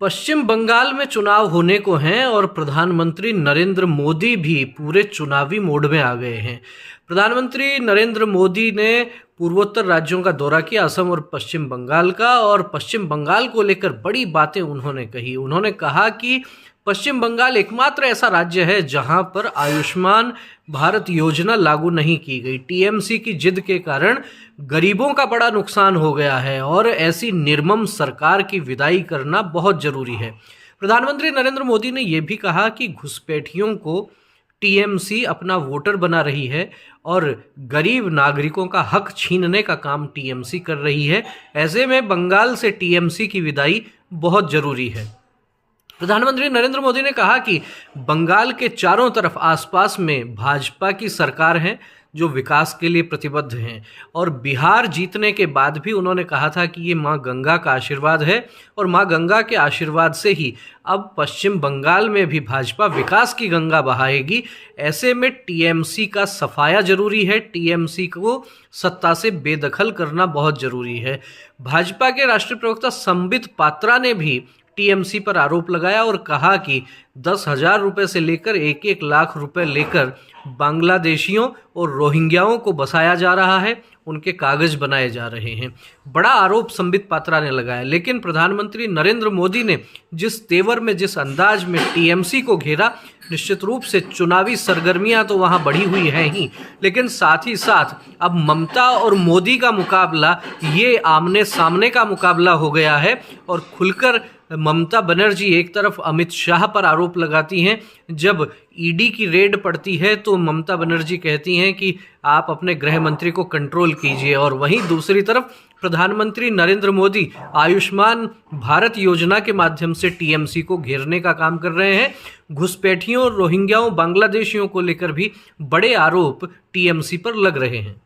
पश्चिम बंगाल में चुनाव होने को हैं और प्रधानमंत्री नरेंद्र मोदी भी पूरे चुनावी मोड में आ गए हैं। प्रधानमंत्री नरेंद्र मोदी ने पूर्वोत्तर राज्यों का दौरा किया, असम और पश्चिम बंगाल का, और पश्चिम बंगाल को लेकर बड़ी बातें उन्होंने कही। उन्होंने कहा कि पश्चिम बंगाल एकमात्र ऐसा राज्य है जहां पर आयुष्मान भारत योजना लागू नहीं की गई। टीएमसी की जिद के कारण गरीबों का बड़ा नुकसान हो गया है और ऐसी निर्मम सरकार की विदाई करना बहुत जरूरी है। प्रधानमंत्री नरेंद्र मोदी ने यह भी कहा कि घुसपैठियों को टीएमसी अपना वोटर बना रही है और गरीब नागरिकों का हक छीनने का काम टीएमसी कर रही है। ऐसे में बंगाल से टीएमसी की विदाई बहुत जरूरी है। प्रधानमंत्री नरेंद्र मोदी ने कहा कि बंगाल के चारों तरफ आसपास में भाजपा की सरकार है जो विकास के लिए प्रतिबद्ध हैं, और बिहार जीतने के बाद भी उन्होंने कहा था कि ये मां गंगा का आशीर्वाद है और मां गंगा के आशीर्वाद से ही अब पश्चिम बंगाल में भी भाजपा विकास की गंगा बहाएगी। ऐसे में टीएमसी का सफाया जरूरी है, टीएमसी को सत्ता से बेदखल करना बहुत जरूरी है। भाजपा के राष्ट्रीय प्रवक्ता संबित पात्रा ने भी टीएमसी पर आरोप लगाया और कहा कि 10,000 रुपये से लेकर 1-1 लाख रुपए लेकर बांग्लादेशियों और रोहिंग्याओं को बसाया जा रहा है, उनके कागज बनाए जा रहे हैं। बड़ा आरोप संबित पात्रा ने लगाया। लेकिन प्रधानमंत्री नरेंद्र मोदी ने जिस तेवर में, जिस अंदाज में टीएमसी को घेरा, निश्चित रूप से चुनावी सरगर्मियां तो वहां बढ़ी हुई हैं ही, लेकिन साथ ही साथ अब ममता और मोदी का मुकाबला, ये आमने सामने का मुकाबला हो गया है। और खुलकर ममता बनर्जी एक तरफ अमित शाह पर आरोप लगाती हैं, जब ईडी की रेड पड़ती है तो ममता बनर्जी कहती हैं कि आप अपने गृह मंत्री को कंट्रोल कीजिए, और वहीं दूसरी तरफ प्रधानमंत्री नरेंद्र मोदी आयुष्मान भारत योजना के माध्यम से टीएमसी को घेरने का काम कर रहे हैं। घुसपैठियों, रोहिंग्याओं, बांग्लादेशियों को लेकर भी बड़े आरोप टीएमसी पर लग रहे हैं।